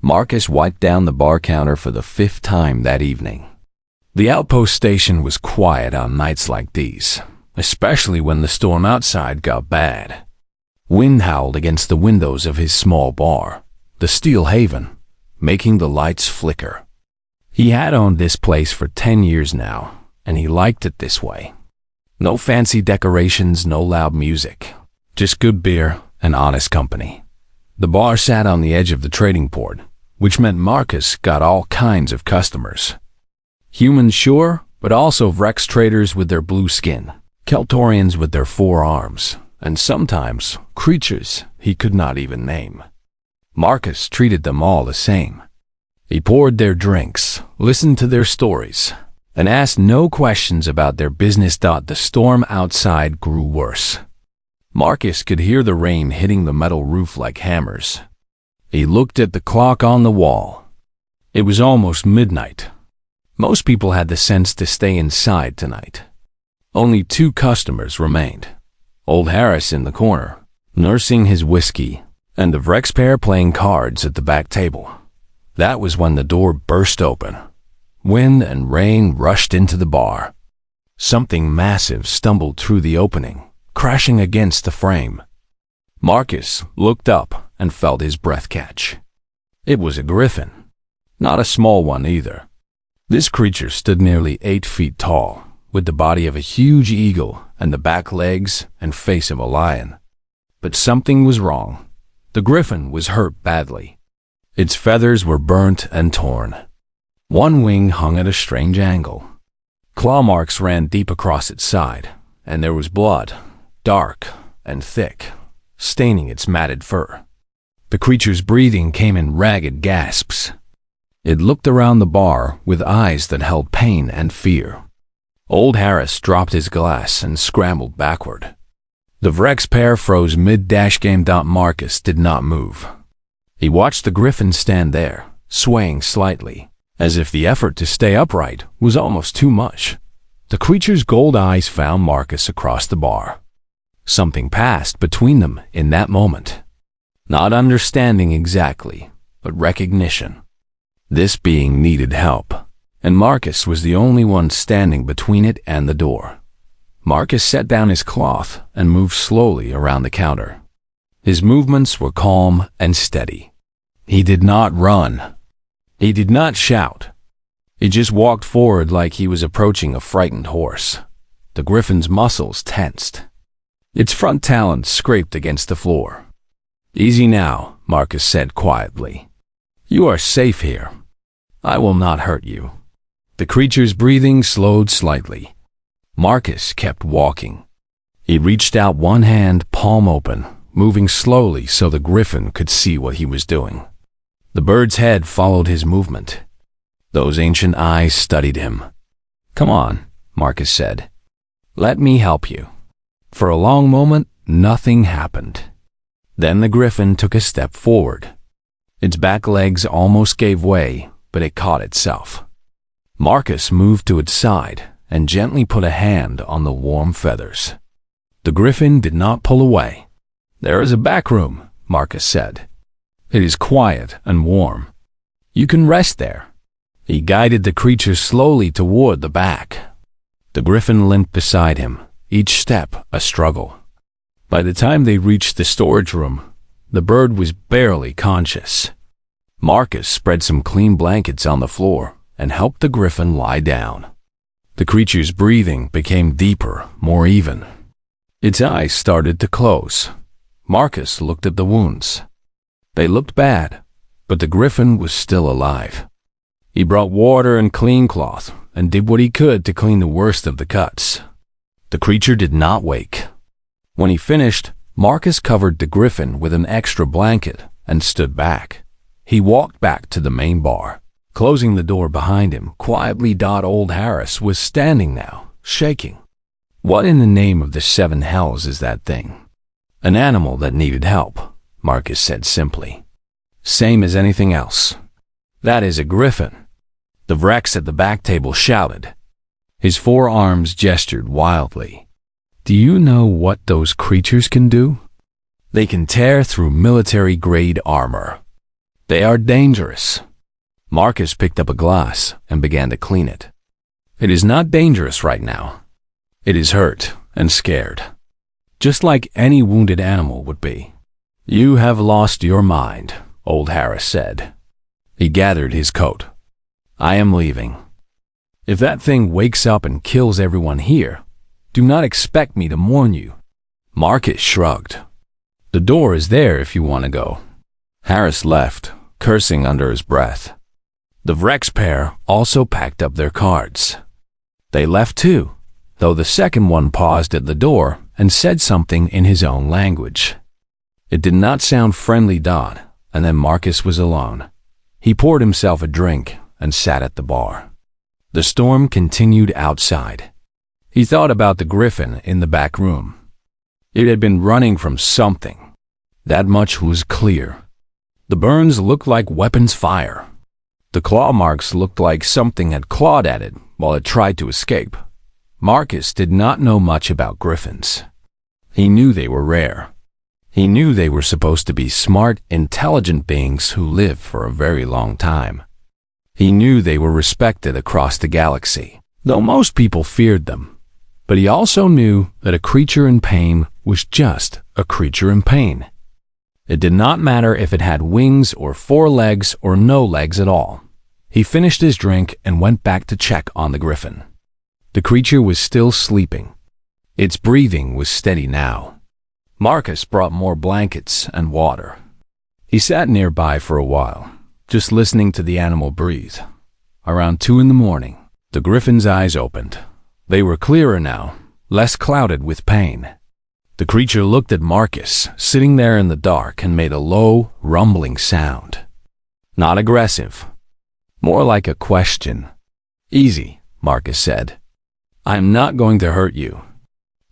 Marcus wiped down the bar counter for the 5th time that evening. The outpost station was quiet on nights like these, especially when the storm outside got bad. Wind howled against the windows of his small bar, the Steel Haven, making the lights flicker. He had owned this place for 10 years now, and he liked it this way. No fancy decorations, no loud music, just good beer and honest company. The bar sat on the edge of the trading port, which meant Marcus got all kinds of customers. Humans, sure, but also Vrex traders with their blue skin, Keltorians with their 4 arms, and sometimes creatures he could not even name. Marcus treated them all the same. He poured their drinks, listened to their stories, and asked no questions about their business. The storm outside grew worse. Marcus could hear the rain hitting the metal roof like hammers. He looked at the clock on the wall. It was almost midnight. Most people had the sense to stay inside tonight. Only 2 customers remained. Old Harris in the corner, nursing his whiskey, and the Vrex pair playing cards at the back table. That was when the door burst open. Wind and rain rushed into the bar. Something massive stumbled through the opening, crashing against the frame. Marcus looked up and felt his breath catch. It was a griffin. Not a small one either. This creature stood nearly 8 feet tall, with the body of a huge eagle and the back legs and face of a lion. But something was wrong. The griffin was hurt badly. Its feathers were burnt and torn. One wing hung at a strange angle. Claw marks ran deep across its side, and there was blood, dark and thick, staining its matted fur. The creature's breathing came in ragged gasps. It looked around the bar with eyes that held pain and fear. Old Harris dropped his glass and scrambled backward. The Vrex pair froze mid-game. Marcus did not move. He watched the griffin stand there, swaying slightly, as if the effort to stay upright was almost too much. The creature's gold eyes found Marcus across the bar. Something passed between them in that moment. Not understanding exactly, but recognition. This being needed help, and Marcus was the only one standing between it and the door. Marcus set down his cloth and moved slowly around the counter. His movements were calm and steady. He did not run. He did not shout. He just walked forward like he was approaching a frightened horse. The griffin's muscles tensed. Its front talons scraped against the floor. "Easy now," Marcus said quietly. "You are safe here. I will not hurt you." The creature's breathing slowed slightly. Marcus kept walking. He reached out one hand, palm open, moving slowly so the griffin could see what he was doing. The bird's head followed his movement. Those ancient eyes studied him. "Come on," Marcus said. "Let me help you." For a long moment, nothing happened. Then the griffin took a step forward. Its back legs almost gave way, but it caught itself. Marcus moved to its side and gently put a hand on the warm feathers. The griffin did not pull away. "There is a back room," Marcus said. "It is quiet and warm. You can rest there." He guided the creature slowly toward the back. The griffin limped beside him, each step a struggle. By the time they reached the storage room, the bird was barely conscious. Marcus spread some clean blankets on the floor and helped the griffin lie down. The creature's breathing became deeper, more even. Its eyes started to close. Marcus looked at the wounds. They looked bad, but the griffin was still alive. He brought water and clean cloth and did what he could to clean the worst of the cuts. The creature did not wake. When he finished, Marcus covered the griffin with an extra blanket and stood back. He walked back to the main bar, closing the door behind him quietly. Old Harris was standing now, shaking. "What in the name of the 7 hells is that thing?" "An animal that needed help," Marcus said simply. "Same as anything else." "That is a griffin," the Vrex at the back table shouted. His 4 arms gestured wildly. "Do you know what those creatures can do? They can tear through military-grade armor. They are dangerous. Marcus picked up a glass and began to clean it. It is not dangerous right now. It is hurt and scared, just like any wounded animal would be. You have lost your mind, old Harris said. He gathered his coat. I am leaving. If that thing wakes up and kills everyone here, do not expect me to warn you. Marcus shrugged. The door is there if you want to go. Harris left, cursing under his breath. The Vrex pair also packed up their cards. They left too, though the second one paused at the door and said something in his own language. It did not sound friendly, and then Marcus was alone. He poured himself a drink and sat at the bar. The storm continued outside. He thought about the Griffin in the back room. It had been running from something. That much was clear. The burns looked like weapons fire. The claw marks looked like something had clawed at it while it tried to escape. Marcus did not know much about griffins. He knew they were rare. He knew they were supposed to be smart, intelligent beings who lived for a very long time. He knew they were respected across the galaxy, though most people feared them. But he also knew that a creature in pain was just a creature in pain. It did not matter if it had wings or 4 legs or no legs at all. He finished his drink and went back to check on the Griffin. The creature was still sleeping. Its breathing was steady now. Marcus brought more blankets and water. He sat nearby for a while, just listening to the animal breathe. Around 2 in the morning, the Griffin's eyes opened. They were clearer now, less clouded with pain. The creature looked at Marcus, sitting there in the dark, and made a low, rumbling sound. Not aggressive. More like a question. Easy, Marcus said. I am not going to hurt you.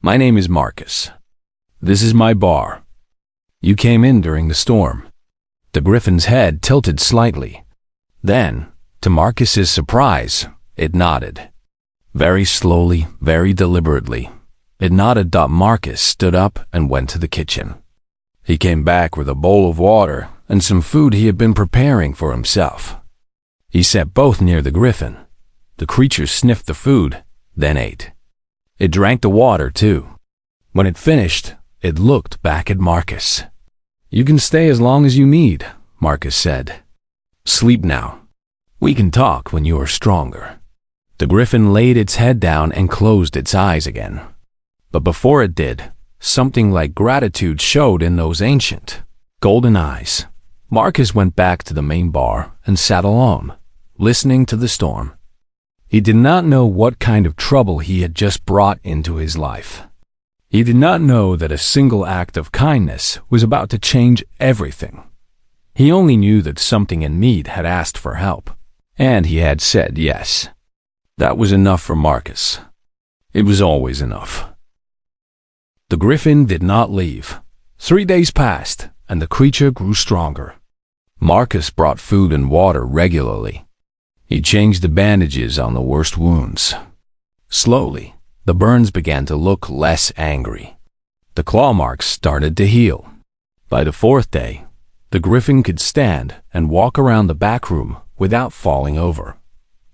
My name is Marcus. This is my bar. You came in during the storm. The Griffin's head tilted slightly. Then, to Marcus's surprise, it nodded. Very slowly, very deliberately. It nodded. Marcus stood up and went to the kitchen. He came back with a bowl of water and some food he had been preparing for himself. He set both near the Griffin. The creature sniffed the food, then ate. It drank the water too. When it finished, it looked back at Marcus. You can stay as long as you need, Marcus said. Sleep now. We can talk when you are stronger. The Griffin laid its head down and closed its eyes again. But before it did, something like gratitude showed in those ancient, golden eyes. Marcus went back to the main bar and sat alone, listening to the storm. He did not know what kind of trouble he had just brought into his life. He did not know that a single act of kindness was about to change everything. He only knew that something in Mead had asked for help, and he had said yes. That was enough for Marcus. It was always enough. The Griffin did not leave. 3 days passed, and the creature grew stronger. Marcus brought food and water regularly. He changed the bandages on the worst wounds. Slowly, the burns began to look less angry. The claw marks started to heal. By the 4th day, the Griffin could stand and walk around the back room without falling over.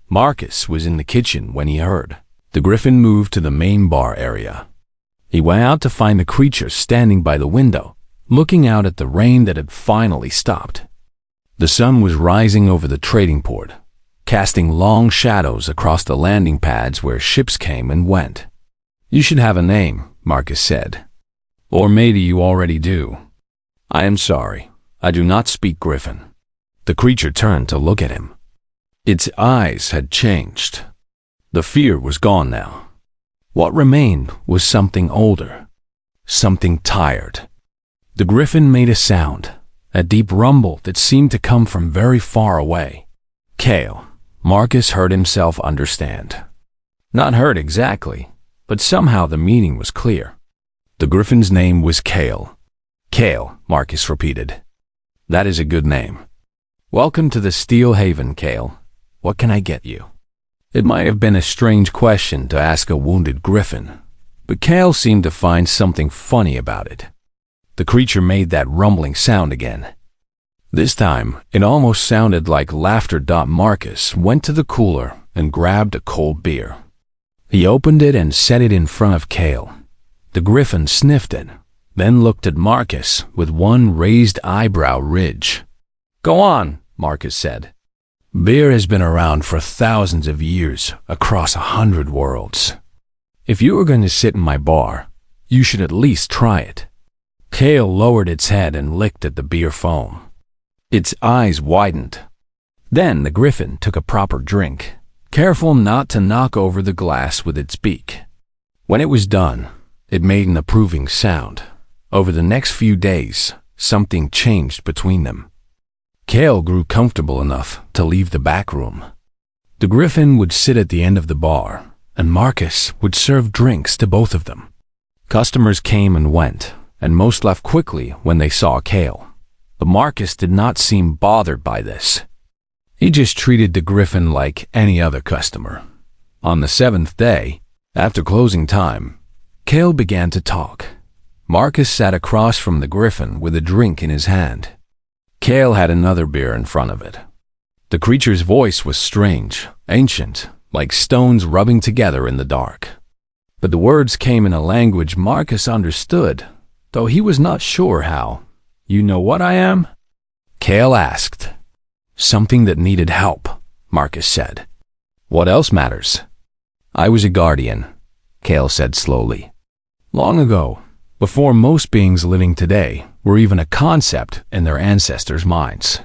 Marcus was in the kitchen when he heard. The Griffin moved to the main bar area. He went out to find the creature standing by the window, looking out at the rain that had finally stopped. The sun was rising over the trading port, casting long shadows across the landing pads where ships came and went. You should have a name, Marcus said. Or maybe you already do. I am sorry, I do not speak Griffin. The creature turned to look at him. Its eyes had changed. The fear was gone now. What remained was something older, something tired. The Griffin made a sound, a deep rumble that seemed to come from very far away. Kale, Marcus heard himself understand. Not heard exactly, but somehow the meaning was clear. The Griffin's name was Kale. Kale, Marcus repeated. That is a good name. Welcome to the Steel Haven, Kale. What can I get you? It might have been a strange question to ask a wounded Griffin, but Kale seemed to find something funny about it. The creature made that rumbling sound again. This time, it almost sounded like laughter. Marcus went to the cooler and grabbed a cold beer. He opened it and set it in front of Kale. The Griffin sniffed it, then looked at Marcus with one raised eyebrow ridge. "Go on," Marcus said. "Beer has been around for thousands of years across 100 worlds. If you were going to sit in my bar, you should at least try it." Kale lowered its head and licked at the beer foam. Its eyes widened. Then the Griffin took a proper drink, careful not to knock over the glass with its beak. When it was done, it made an approving sound. Over the next few days, something changed between them. Kale grew comfortable enough to leave the back room. The Griffin would sit at the end of the bar, and Marcus would serve drinks to both of them. Customers came and went, and most left quickly when they saw Kale. But Marcus did not seem bothered by this. He just treated the Griffin like any other customer. On the 7th day, after closing time, Kale began to talk. Marcus sat across from the Griffin with a drink in his hand. Kale had another beer in front of it. The creature's voice was strange, ancient, like stones rubbing together in the dark. But the words came in a language Marcus understood, though he was not sure how. "You know what I am?" Kale asked. "Something that needed help," Marcus said. "What else matters?" "I was a guardian," Kale said slowly. "Long ago, before most beings living today were even a concept in their ancestors' minds.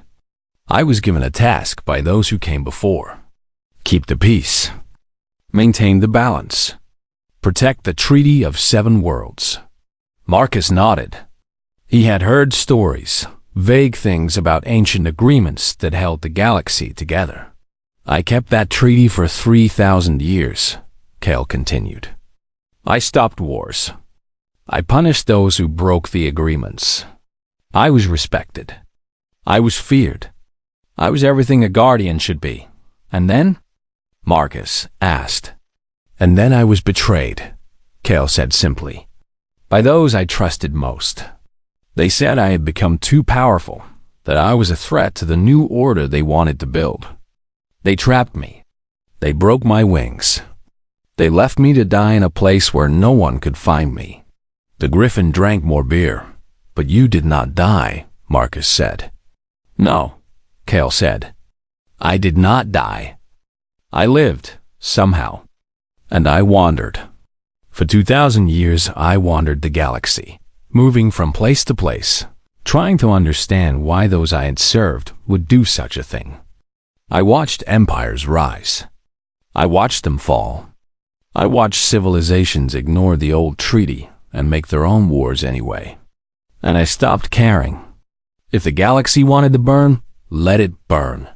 I was given a task by those who came before. Keep the peace. Maintain the balance. Protect the Treaty of 7 Worlds." Marcus nodded. He had heard stories, vague things about ancient agreements that held the galaxy together. "I kept that treaty for 3,000 years, Kale continued. "I stopped wars. I punished those who broke the agreements. I was respected. I was feared. I was everything a guardian should be. And then?" Marcus asked. "And then I was betrayed," Kale said simply, "by those I trusted most. They said I had become too powerful, that I was a threat to the new order they wanted to build. They trapped me. They broke my wings. They left me to die in a place where no one could find me." The Griffin drank more beer. "But you did not die," Marcus said. "No," Kale said. "I did not die. I lived, somehow. And I wandered. For 2,000 years I wandered the galaxy, moving from place to place, trying to understand why those I had served would do such a thing. I watched empires rise. I watched them fall. I watched civilizations ignore the old treaty and make their own wars anyway. And I stopped caring. If the galaxy wanted to burn, let it burn.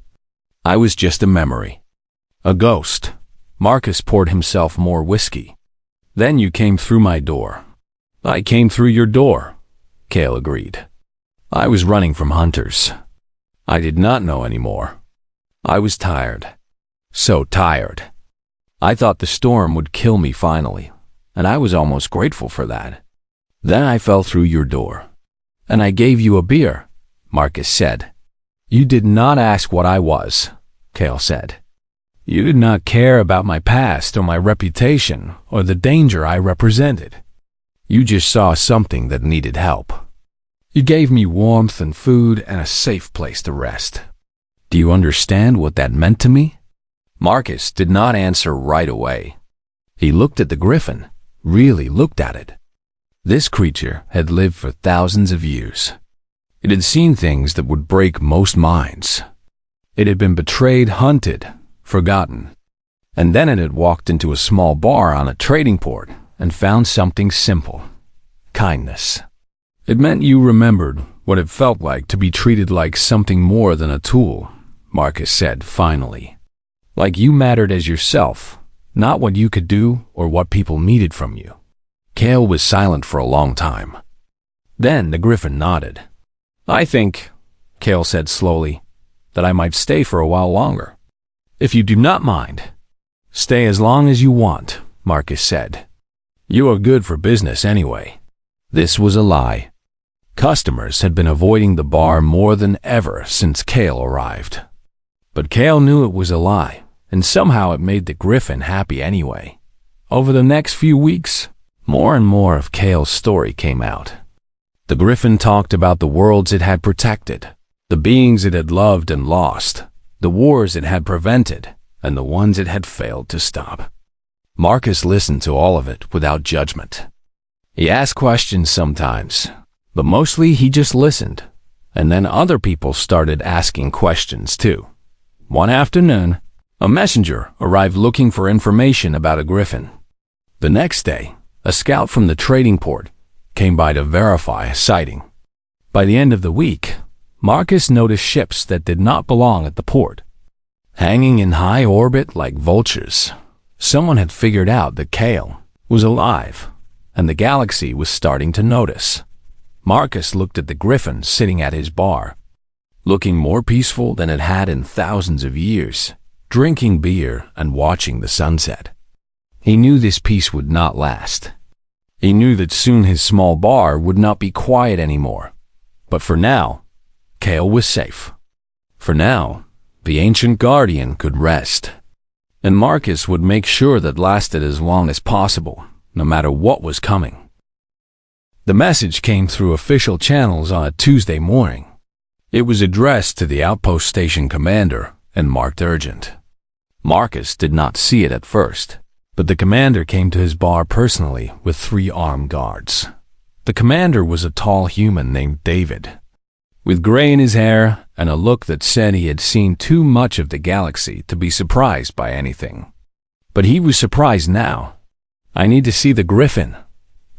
I was just a memory. A ghost." Marcus poured himself more whiskey. "Then you came through my door." "I came through your door," Kale agreed. "I was running from hunters. I did not know anymore. I was tired. So tired. I thought the storm would kill me finally, and I was almost grateful for that. Then I fell through your door. And I gave you a beer," Marcus said. "You did not ask what I was," Kale said. "You did not care about my past or my reputation or the danger I represented. You just saw something that needed help. You gave me warmth and food and a safe place to rest. Do you understand what that meant to me?" Marcus did not answer right away. He looked at the Griffin, really looked at it. This creature had lived for thousands of years. It had seen things that would break most minds. It had been betrayed, hunted, forgotten. And then it had walked into a small bar on a trading port and found something simple: kindness. It meant you remembered what it felt like to be treated like something more than a tool, Marcus said finally. Like you mattered as yourself, not what you could do or what people needed from you. Kale was silent for a long time. Then the Griffin nodded. "I think," Kale said slowly, "that I might stay for a while longer. If you do not mind." "Stay as long as you want," Marcus said. "You are good for business anyway." This was a lie. Customers had been avoiding the bar more than ever since Kale arrived. But Kale knew it was a lie, and somehow it made the Griffin happy anyway. Over the next few weeks, more and more of Kale's story came out. The Griffin talked about the worlds it had protected, the beings it had loved and lost, the wars it had prevented, and the ones it had failed to stop. Marcus listened to all of it without judgment. He asked questions sometimes, but mostly he just listened, and then other people started asking questions too. One afternoon, a messenger arrived looking for information about a Griffin. The next day, a scout from the trading port came by to verify a sighting. By the end of the week, Marcus noticed ships that did not belong at the port, hanging in high orbit like vultures. Someone had figured out that Kale was alive, and the galaxy was starting to notice. Marcus looked at the Griffin sitting at his bar, looking more peaceful than it had in thousands of years, drinking beer and watching the sunset. He knew this peace would not last. He knew that soon his small bar would not be quiet anymore. But for now, Kale was safe. For now, the ancient guardian could rest. And Marcus would make sure that lasted as long as possible, no matter what was coming. The message came through official channels on a Tuesday morning. It was addressed to the outpost station commander and marked urgent. Marcus did not see it at first, but the commander came to his bar personally with 3 armed guards. The commander was a tall human named David, with gray in his hair and a look that said he had seen too much of the galaxy to be surprised by anything. But he was surprised now. "I need to see the Griffin,"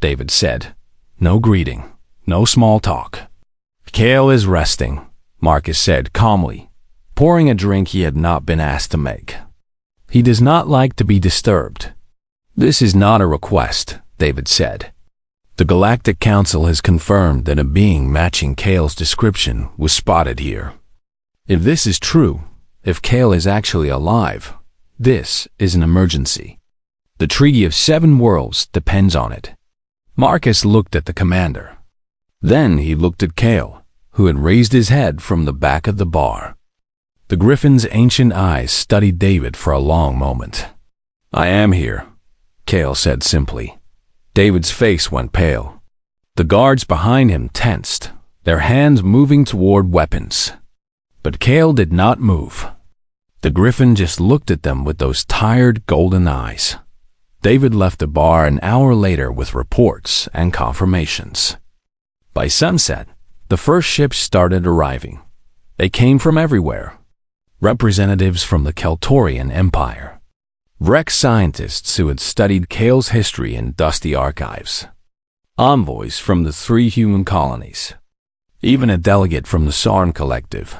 David said. "No greeting, no small talk." "Kale is resting," Marcus said calmly, pouring a drink he had not been asked to make. "He does not like to be disturbed." "This is not a request," David said. "The Galactic Council has confirmed that a being matching Kale's description was spotted here. If this is true, if Kale is actually alive, this is an emergency. The Treaty of 7 Worlds depends on it." Marcus looked at the commander. Then he looked at Kale, who had raised his head from the back of the bar. The Griffin's ancient eyes studied David for a long moment. "I am here," Kale said simply. David's face went pale. The guards behind him tensed, their hands moving toward weapons. But Kale did not move. The Griffin just looked at them with those tired golden eyes. David left the bar an hour later with reports and confirmations. By sunset, the first ships started arriving. They came from everywhere. Representatives from the Keltorian Empire, Rex scientists who had studied Kale's history in dusty archives, envoys from the 3 human colonies, even a delegate from the Sarn Collective,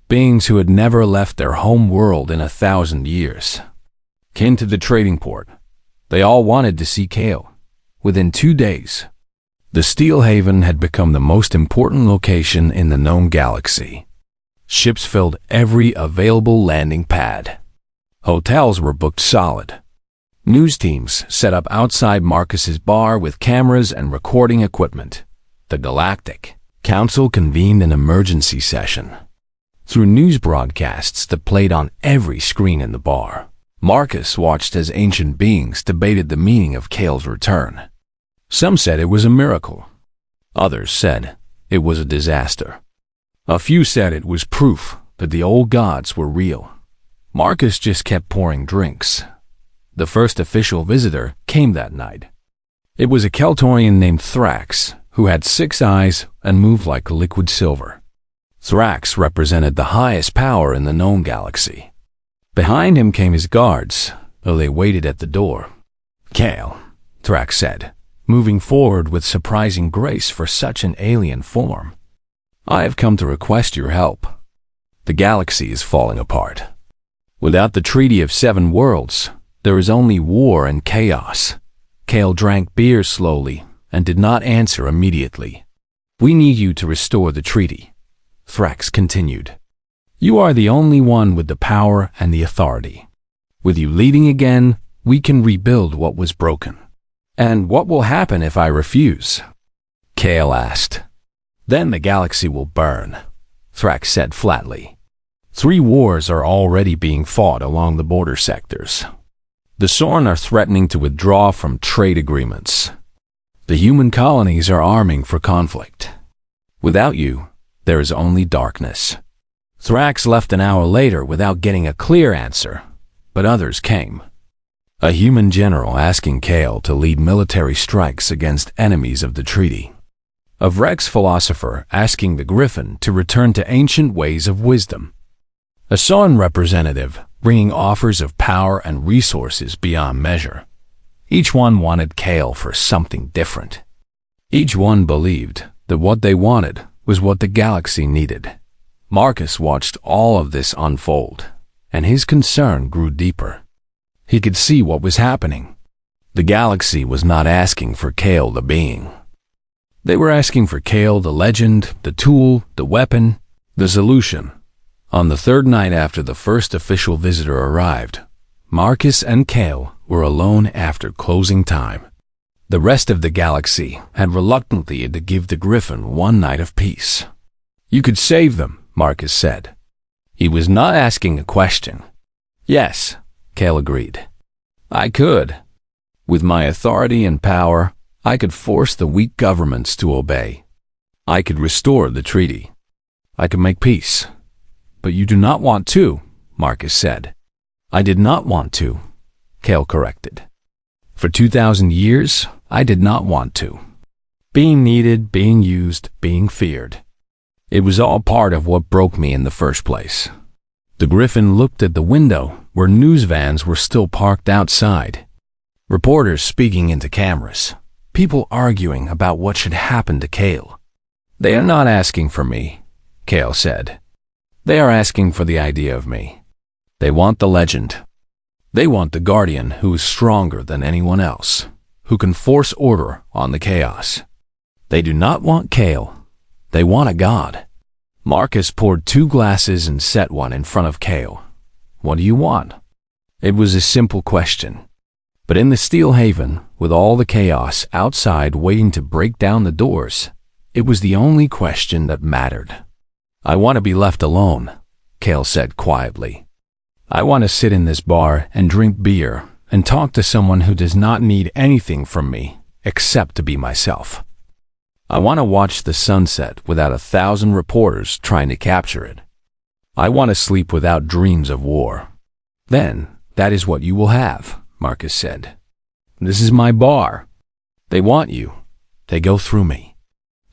beings who had never left their home world in 1,000 years. Came to the trading port. They all wanted to see Kale. Within 2 days, the Steel Haven had become the most important location in the known galaxy. Ships filled every available landing pad. Hotels were booked solid. News teams set up outside Marcus's bar with cameras and recording equipment. The Galactic Council convened an emergency session. Through news broadcasts that played on every screen in the bar, Marcus watched as ancient beings debated the meaning of Kale's return. Some said it was a miracle. Others said it was a disaster. A few said it was proof that the old gods were real. Marcus just kept pouring drinks. The first official visitor came that night. It was a Keltorian named Thrax, who had 6 eyes and moved like liquid silver. Thrax represented the highest power in the known galaxy. Behind him came his guards, though they waited at the door. "Kale," Thrax said, moving forward with surprising grace for such an alien form. "I have come to request your help. The galaxy is falling apart. Without the Treaty of 7 Worlds, there is only war and chaos." Kale drank beer slowly and did not answer immediately. "We need you to restore the treaty," Thrax continued. "You are the only one with the power and the authority. With you leading again, we can rebuild what was broken." "And what will happen if I refuse?" Kale asked. Then the galaxy will burn, Thrax said flatly. 3 wars are already being fought along the border sectors. The Sorn are threatening to withdraw from trade agreements. The human colonies are arming for conflict. Without you, there is only darkness. Thrax left an hour later without getting a clear answer, but others came. A human general asking Kale to lead military strikes against enemies of the treaty. A Vrex philosopher asking the Griffin to return to ancient ways of wisdom. A Sorn representative bringing offers of power and resources beyond measure. Each one wanted Kale for something different. Each one believed that what they wanted was what the galaxy needed. Marcus watched all of this unfold, and his concern grew deeper. He could see what was happening. The galaxy was not asking for Kale the being. They were asking for Kale the legend, the tool, the weapon, the solution. On the 3rd night after the first official visitor arrived, Marcus and Kale were alone after closing time. The rest of the galaxy had reluctantly to give the Griffin 1 night of peace. You could save them, Marcus said. He was not asking a question. Yes, Kale agreed. I could. With my authority and power, I could force the weak governments to obey. I could restore the treaty. I could make peace. But you do not want to, Marcus said. I did not want to, Kale corrected. For 2,000 years, I did not want to. Being needed, being used, being feared. It was all part of what broke me in the first place. The Griffin looked at the window where news vans were still parked outside. Reporters speaking into cameras. People arguing about what should happen to Kale. They are not asking for me, Kale said. They are asking for the idea of me. They want the legend. They want the guardian who is stronger than anyone else, who can force order on the chaos. They do not want Kale. They want a god. Marcus poured 2 glasses and set one in front of Kale. What do you want? It was a simple question. But in the Steel Haven, with all the chaos outside waiting to break down the doors, it was the only question that mattered. I want to be left alone, Kale said quietly. I want to sit in this bar and drink beer and talk to someone who does not need anything from me except to be myself. I want to watch the sunset without 1,000 reporters trying to capture it. I want to sleep without dreams of war. Then, that is what you will have, Marcus said. This is my bar. They want you. They go through me.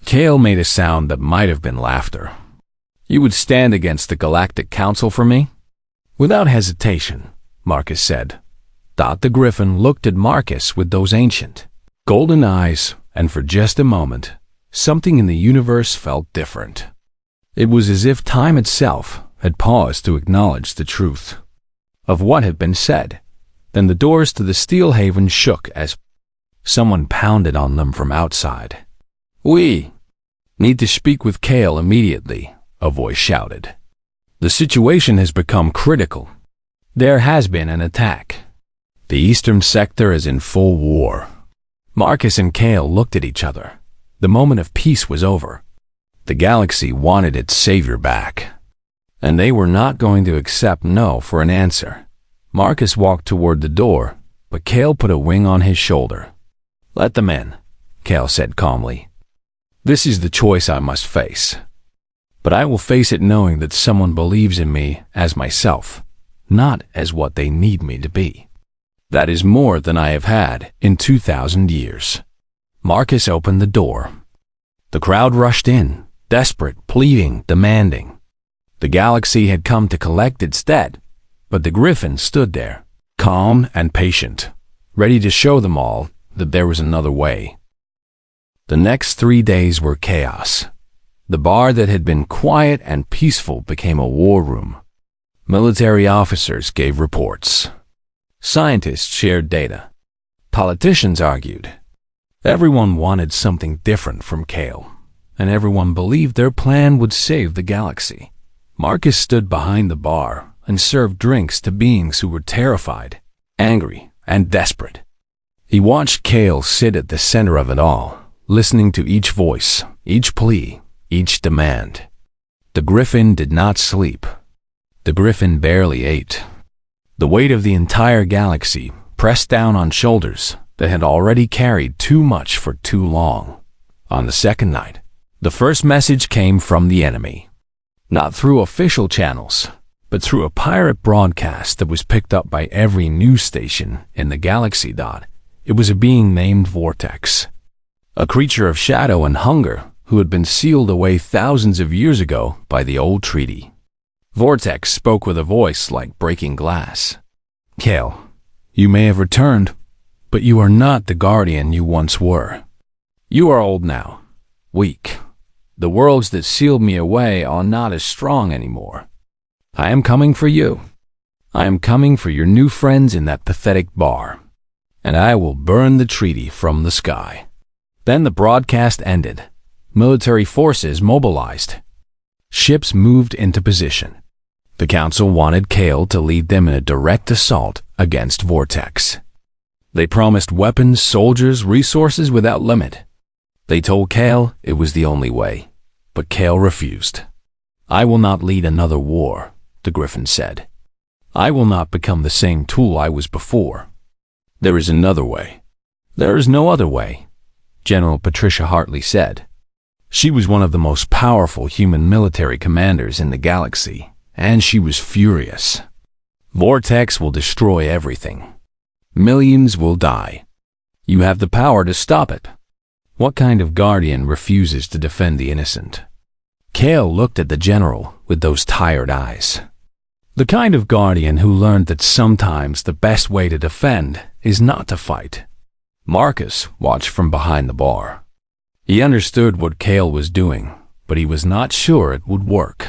Kale made a sound that might have been laughter. You would stand against the Galactic Council for me? Without hesitation, Marcus said. The Griffin looked at Marcus with those ancient, golden eyes, and for just a moment, something in the universe felt different. It was as if time itself had paused to acknowledge the truth of what had been said. Then the doors to the Steel Haven shook as someone pounded on them from outside. We need to speak with Kale immediately, a voice shouted. The situation has become critical. There has been an attack. The eastern sector is in full war. Marcus and Kale looked at each other. The moment of peace was over. The galaxy wanted its savior back. And they were not going to accept no for an answer. Marcus walked toward the door, but Kale put a wing on his shoulder. Let them in, Kale said calmly. This is the choice I must face. But I will face it knowing that someone believes in me as myself, not as what they need me to be. That is more than I have had in 2,000 years. Marcus opened the door. The crowd rushed in, desperate, pleading, demanding. The galaxy had come to collect its debt, but the Griffin stood there, calm and patient, ready to show them all that there was another way. The next 3 days were chaos. The bar that had been quiet and peaceful became a war room. Military officers gave reports. Scientists shared data. Politicians argued. Everyone wanted something different from Kale, and everyone believed their plan would save the galaxy. Marcus stood behind the bar and served drinks to beings who were terrified, angry, and desperate. He watched Kale sit at the center of it all, listening to each voice, each plea, each demand. The Griffin did not sleep. The Griffin barely ate. The weight of the entire galaxy pressed down on shoulders that had already carried too much for too long. On the second night, the first message came from the enemy. Not through official channels, but through a pirate broadcast that was picked up by every news station in the galaxy. It was a being named Vortex, a creature of shadow and hunger who had been sealed away thousands of years ago by the old treaty. Vortex spoke with a voice like breaking glass. "Kale, you may have returned, but you are not the guardian you once were. You are old now, weak. The worlds that sealed me away are not as strong anymore. I am coming for you. I am coming for your new friends in that pathetic bar, and I will burn the treaty from the sky." Then the broadcast ended. Military forces mobilized. Ships moved into position. The council wanted Kale to lead them in a direct assault against Vortex. They promised weapons, soldiers, resources without limit. They told Kale it was the only way, but Kale refused. "I will not lead another war," the Griffin said. "I will not become the same tool I was before. There is another way." "There is no other way," General Patricia Hartley said. She was one of the most powerful human military commanders in the galaxy, and she was furious. "Vortex will destroy everything. Millions will die. You have the power to stop it. What kind of guardian refuses to defend the innocent?" Kale looked at the general with those tired eyes. "The kind of guardian who learned that sometimes the best way to defend is not to fight." Marcus watched from behind the bar. He understood what Kale was doing, but he was not sure it would work.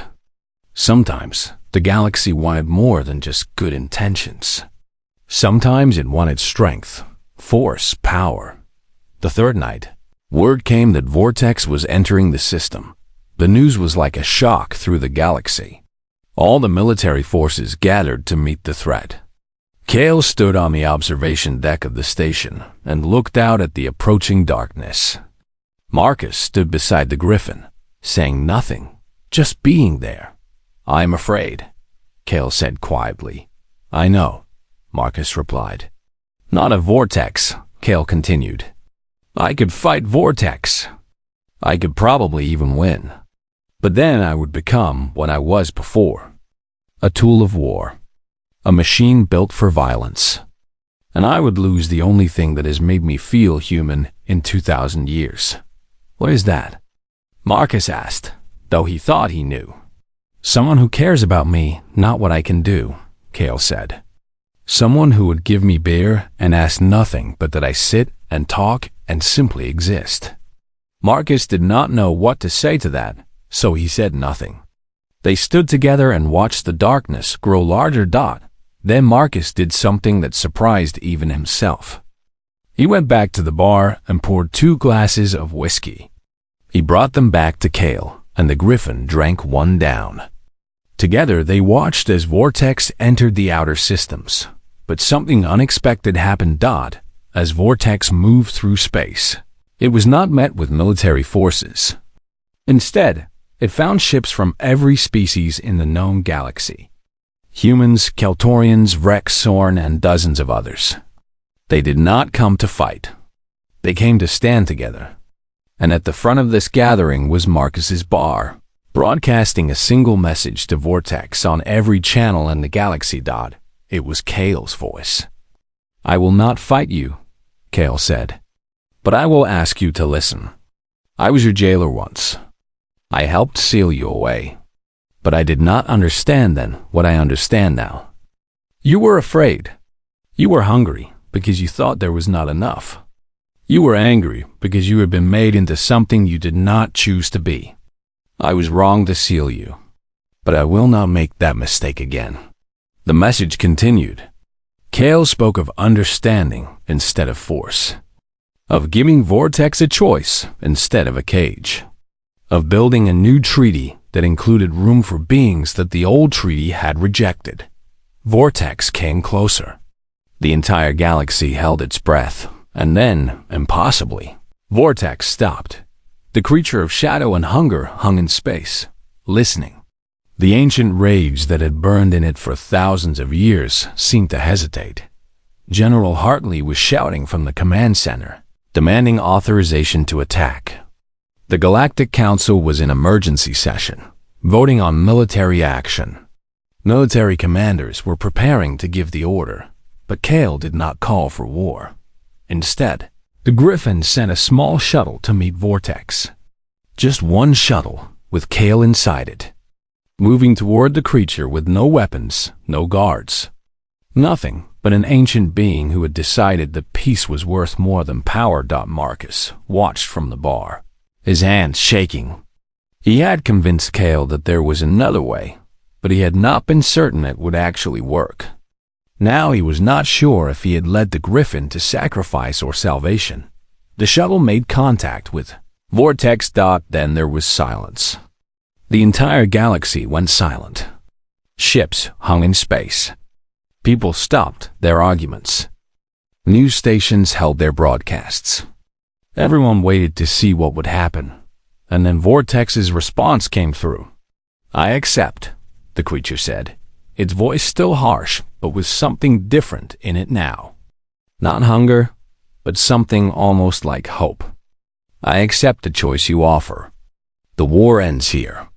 Sometimes the galaxy wanted more than just good intentions. Sometimes it wanted strength, force, power. The third night, word came that Vortex was entering the system. The news was like a shock through the galaxy. All the military forces gathered to meet the threat. Kale stood on the observation deck of the station and looked out at the approaching darkness. Marcus stood beside the Griffin, saying nothing, just being there. "I'm afraid," Kale said quietly. "I know," Marcus replied. "Not a Vortex," Kale continued. "I could fight Vortex. I could probably even win. But then I would become what I was before. A tool of war. A machine built for violence. And I would lose the only thing that has made me feel human in 2,000 years. "What is that?" Marcus asked, though he thought he knew. "Someone who cares about me, not what I can do," Kale said. "Someone who would give me beer and ask nothing but that I sit and talk and simply exist." Marcus did not know what to say to that, so he said nothing. They stood together and watched the darkness grow larger. Then Marcus did something that surprised even himself. He went back to the bar and poured 2 glasses of whiskey. He brought them back to Kale, and the Griffin drank one down. Together they watched as Vortex entered the outer systems. But something unexpected happened. As Vortex moved through space, it was not met with military forces. Instead, it found ships from every species in the known galaxy. Humans, Keltorians, Rex, Sorn, and dozens of others. They did not come to fight. They came to stand together. And at the front of this gathering was Marcus's bar, broadcasting a single message to Vortex on every channel in the galaxy. It was Kale's voice. "I will not fight you," Kale said, "but I will ask you to listen. I was your jailer once. I helped seal you away. But I did not understand then what I understand now. You were afraid. You were hungry because you thought there was not enough. You were angry because you had been made into something you did not choose to be. I was wrong to seal you, but I will not make that mistake again." The message continued. Kale spoke of understanding instead of force, of giving Vortex a choice instead of a cage, of building a new treaty that included room for beings that the old treaty had rejected. Vortex came closer. The entire galaxy held its breath, and then, impossibly, Vortex stopped. The creature of shadow and hunger hung in space, listening. The ancient rage that had burned in it for thousands of years seemed to hesitate. General Hartley was shouting from the command center, demanding authorization to attack. The Galactic Council was in emergency session, voting on military action. Military commanders were preparing to give the order, but Kale did not call for war. Instead, the Griffin sent a small shuttle to meet Vortex. Just one shuttle, with Kale inside it, moving toward the creature with no weapons, no guards. Nothing but an ancient being who had decided that peace was worth more than power. Marcus watched from the bar, his hands shaking. He had convinced Kale that there was another way, but he had not been certain it would actually work. Now he was not sure if he had led the Griffin to sacrifice or salvation. The shuttle made contact with Vortex. Then there was silence. The entire galaxy went silent. Ships hung in space. People stopped their arguments. News stations held their broadcasts. Everyone waited to see what would happen, and then Vortex's response came through. "I accept," the creature said, its voice still harsh, but with something different in it now. Not hunger, but something almost like hope. "I accept the choice you offer. The war ends here."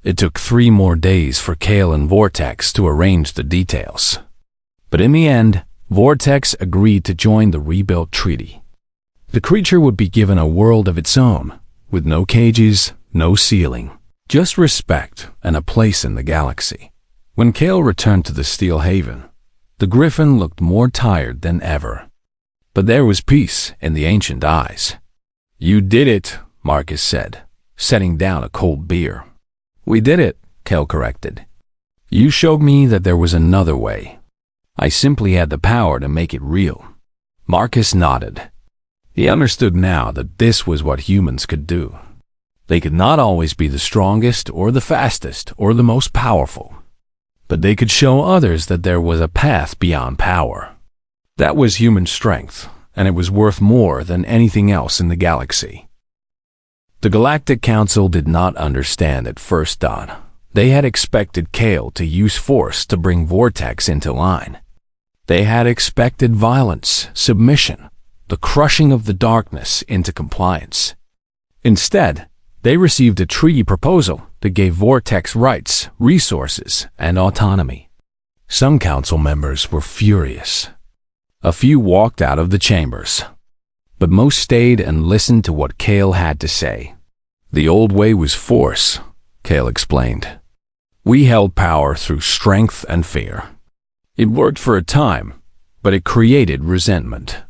It took 3 more days for Kale and Vortex to arrange the details. But in the end, Vortex agreed to join the rebuilt treaty. The creature would be given a world of its own, with no cages, no ceiling, just respect and a place in the galaxy. When Kale returned to the Steel Haven, the Griffin looked more tired than ever. But there was peace in the ancient eyes. "You did it," Marcus said, setting down a cold beer. "We did it," Kale corrected. "You showed me that there was another way. I simply had the power to make it real." Marcus nodded. He understood now that this was what humans could do. They could not always be the strongest or the fastest or the most powerful, but they could show others that there was a path beyond power. That was human strength, and it was worth more than anything else in the galaxy. The Galactic Council did not understand at first. They had expected Kale to use force to bring Vortex into line. They had expected violence, submission, the crushing of the darkness into compliance. Instead, they received a treaty proposal that gave Vortex rights, resources, and autonomy. Some council members were furious. A few walked out of the chambers, but most stayed and listened to what Kale had to say. "The old way was force," Kale explained. "We held power through strength and fear. It worked for a time, but it created resentment.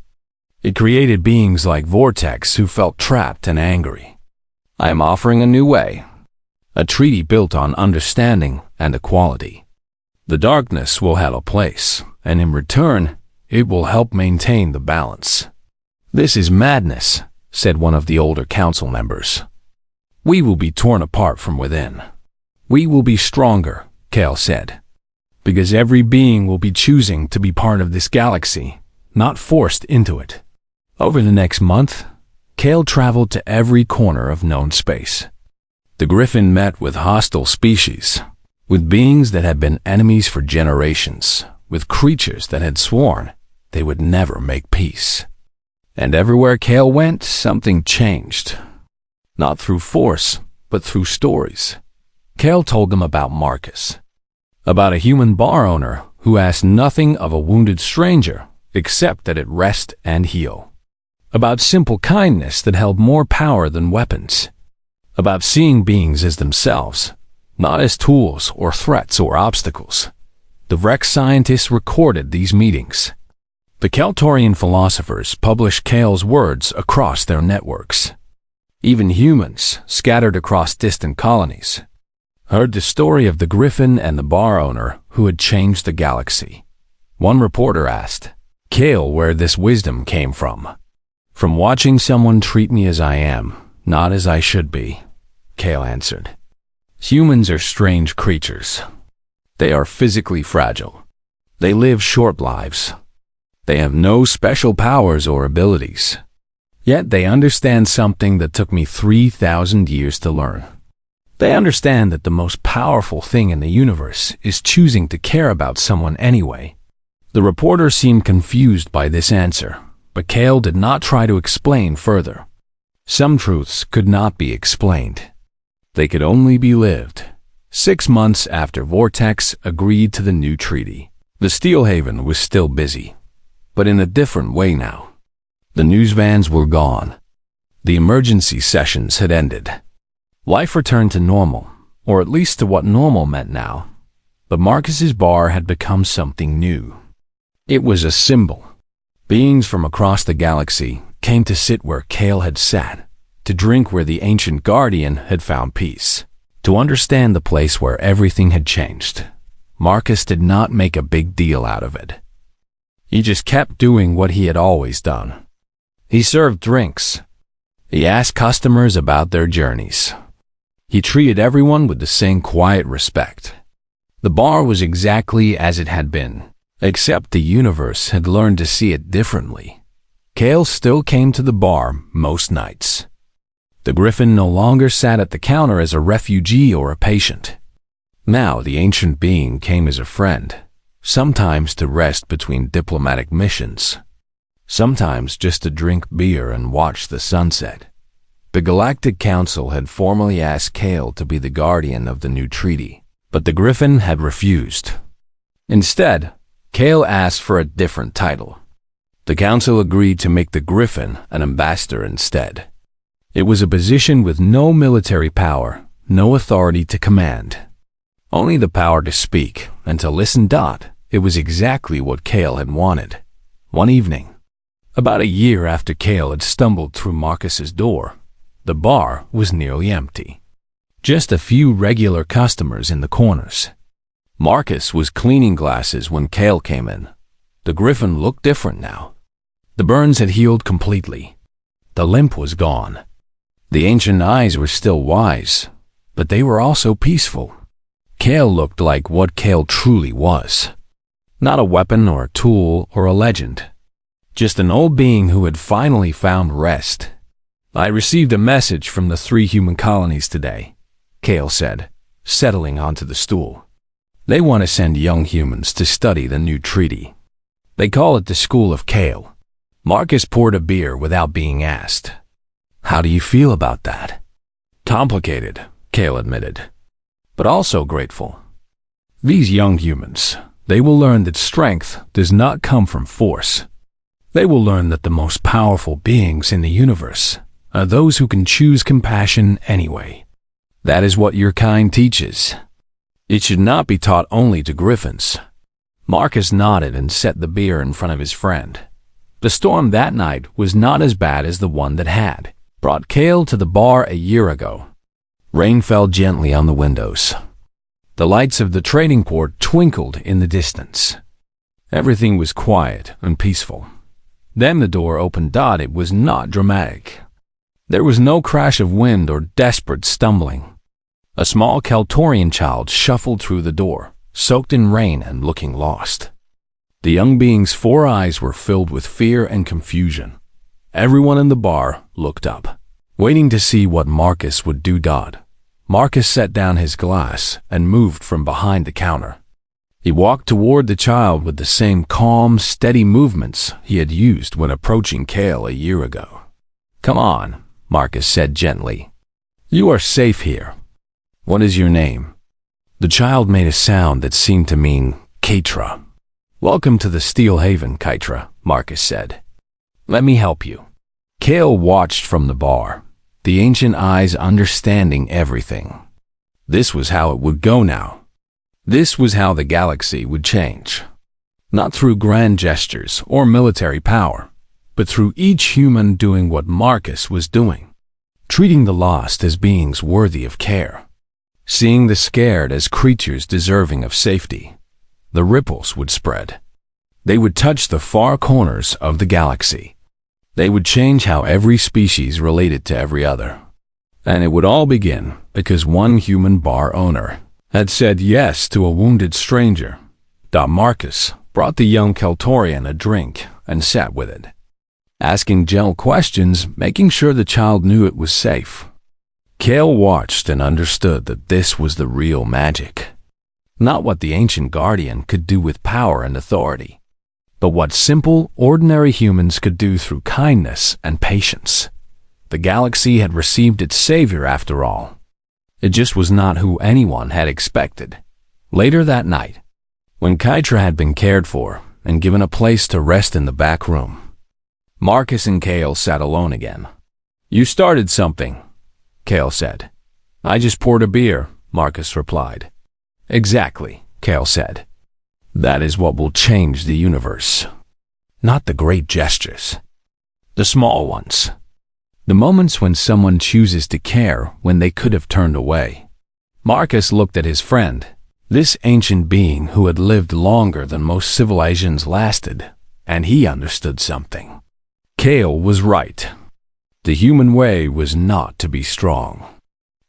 It created beings like Vortex who felt trapped and angry. I am offering a new way, a treaty built on understanding and equality. The darkness will have a place, and in return, it will help maintain the balance." "This is madness," said one of the older council members. "We will be torn apart from within. We will be stronger," Kale said, "because every being will be choosing to be part of this galaxy, not forced into it." Over the next month, Kale traveled to every corner of known space. The Griffin met with hostile species, with beings that had been enemies for generations, with creatures that had sworn they would never make peace. And everywhere Kale went, something changed. Not through force, but through stories. Kale told them about Marcus, about a human bar owner who asked nothing of a wounded stranger except that it rest and heal. About simple kindness that held more power than weapons. About seeing beings as themselves, not as tools or threats or obstacles. The Rex scientists recorded these meetings. The Keltorian philosophers published Kale's words across their networks. Even humans, scattered across distant colonies, heard the story of the Griffin and the bar owner who had changed the galaxy. One reporter asked Kale where this wisdom came from. "From watching someone treat me as I am, not as I should be," Kale answered. "Humans are strange creatures. They are physically fragile. They live short lives. They have no special powers or abilities. Yet they understand something that took me 3,000 years to learn. They understand that the most powerful thing in the universe is choosing to care about someone anyway. The reporter seemed confused by this answer, but Kale did not try to explain further. Some truths could not be explained. They could only be lived. 6 months after Vortex agreed to the new treaty, the Steel Haven was still busy, but in a different way now. The news vans were gone. The emergency sessions had ended. Life returned to normal, or at least to what normal meant now. But Marcus's bar had become something new. It was a symbol. Beings from across the galaxy came to sit where Kale had sat, to drink where the ancient guardian had found peace, to understand the place where everything had changed. Marcus did not make a big deal out of it. He just kept doing what he had always done. He served drinks. He asked customers about their journeys. He treated everyone with the same quiet respect. The bar was exactly as it had been, except the universe had learned to see it differently. Kale still came to the bar most nights. The Griffin no longer sat at the counter as a refugee or a patient. Now the ancient being came as a friend, sometimes to rest between diplomatic missions, sometimes just to drink beer and watch the sunset. The Galactic Council had formally asked Kale to be the guardian of the new treaty, but the Griffin had refused. Instead, Kale asked for a different title. The Council agreed to make the Griffin an ambassador instead. It was a position with no military power, no authority to command. Only the power to speak and to listen. It was exactly what Kale had wanted. One evening, about a year after Kale had stumbled through Marcus's door, the bar was nearly empty. Just a few regular customers in the corners. Marcus was cleaning glasses when Kale came in. The Griffin looked different now. The burns had healed completely. The limp was gone. The ancient eyes were still wise, but they were also peaceful. Kale looked like what Kale truly was. Not a weapon or a tool or a legend. Just an old being who had finally found rest. I received a message from the 3 human colonies today, Kale said, settling onto the stool. They want to send young humans to study the new treaty. They call it the School of Kale. Marcus poured a beer without being asked. How do you feel about that? Complicated, Kale admitted, but also grateful. These young humans, they will learn that strength does not come from force. They will learn that the most powerful beings in the universe are those who can choose compassion anyway. That is what your kind teaches. It should not be taught only to Griffins. Marcus nodded and set the beer in front of his friend. The storm that night was not as bad as the one that had brought Kale to the bar a year ago. Rain fell gently on the windows. The lights of the trading port twinkled in the distance. Everything was quiet and peaceful. Then the door opened. It was not dramatic. There was no crash of wind or desperate stumbling. A small Kaltorian child shuffled through the door, soaked in rain and looking lost. The young being's 4 eyes were filled with fear and confusion. Everyone in the bar looked up, waiting to see what Marcus would do. Marcus set down his glass and moved from behind the counter. He walked toward the child with the same calm, steady movements he had used when approaching Kale a year ago. Come on, Marcus said gently. You are safe here. What is your name? The child made a sound that seemed to mean Keitra. Welcome to the Steel Haven, Keitra, Marcus said. Let me help you. Kale watched from the bar, the ancient eyes understanding everything. This was how it would go now. This was how the galaxy would change. Not through grand gestures or military power, but through each human doing what Marcus was doing, treating the lost as beings worthy of care, seeing the scared as creatures deserving of safety. The ripples would spread. They would touch the far corners of the galaxy. They would change how every species related to every other. And it would all begin because one human bar owner had said yes to a wounded stranger. Marcus brought the young Kaltorian a drink and sat with it. asking gentle questions, making sure the child knew it was safe. Kale watched and understood that this was the real magic. Not what the ancient guardian could do with power and authority, but what simple, ordinary humans could do through kindness and patience. The galaxy had received its savior after all. It just was not who anyone had expected. Later that night, when Kytra had been cared for and given a place to rest in the back room, Marcus and Kale sat alone again. "You started something," Kale said. "I just poured a beer," Marcus replied. "Exactly," Kale said. "That is what will change the universe. Not the great gestures. The small ones. The moments when someone chooses to care when they could have turned away." Marcus looked at his friend, this ancient being who had lived longer than most civilizations lasted, and he understood something. Kale was right. The human way was not to be strong.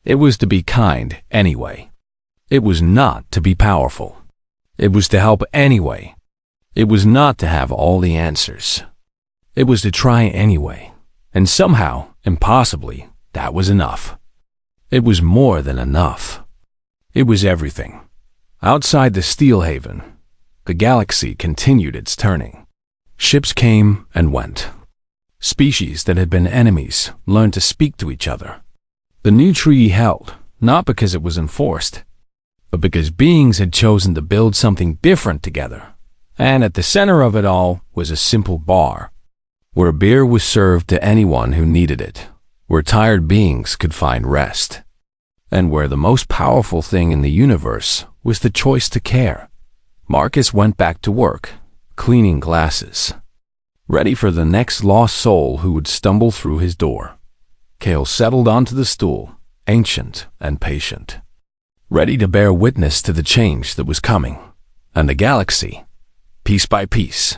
It was to be kind anyway. It was not to be powerful. It was to help anyway. It was not to have all the answers. It was to try anyway. And somehow, impossibly, that was enough. It was more than enough. It was everything. Outside the Steel Haven, the galaxy continued its turning. Ships came and went. Species that had been enemies learned to speak to each other. The new treaty held, not because it was enforced, but because beings had chosen to build something different together. And at the center of it all was a simple bar, where beer was served to anyone who needed it, where tired beings could find rest, and where the most powerful thing in the universe was the choice to care. Marcus went back to work, cleaning glasses, ready for the next lost soul who would stumble through his door. Kale settled onto the stool, ancient and patient, ready to bear witness to the change that was coming, and the galaxy, piece by piece,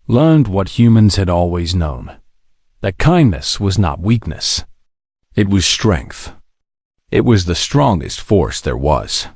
learned what humans had always known, that kindness was not weakness. It was strength. It was the strongest force there was.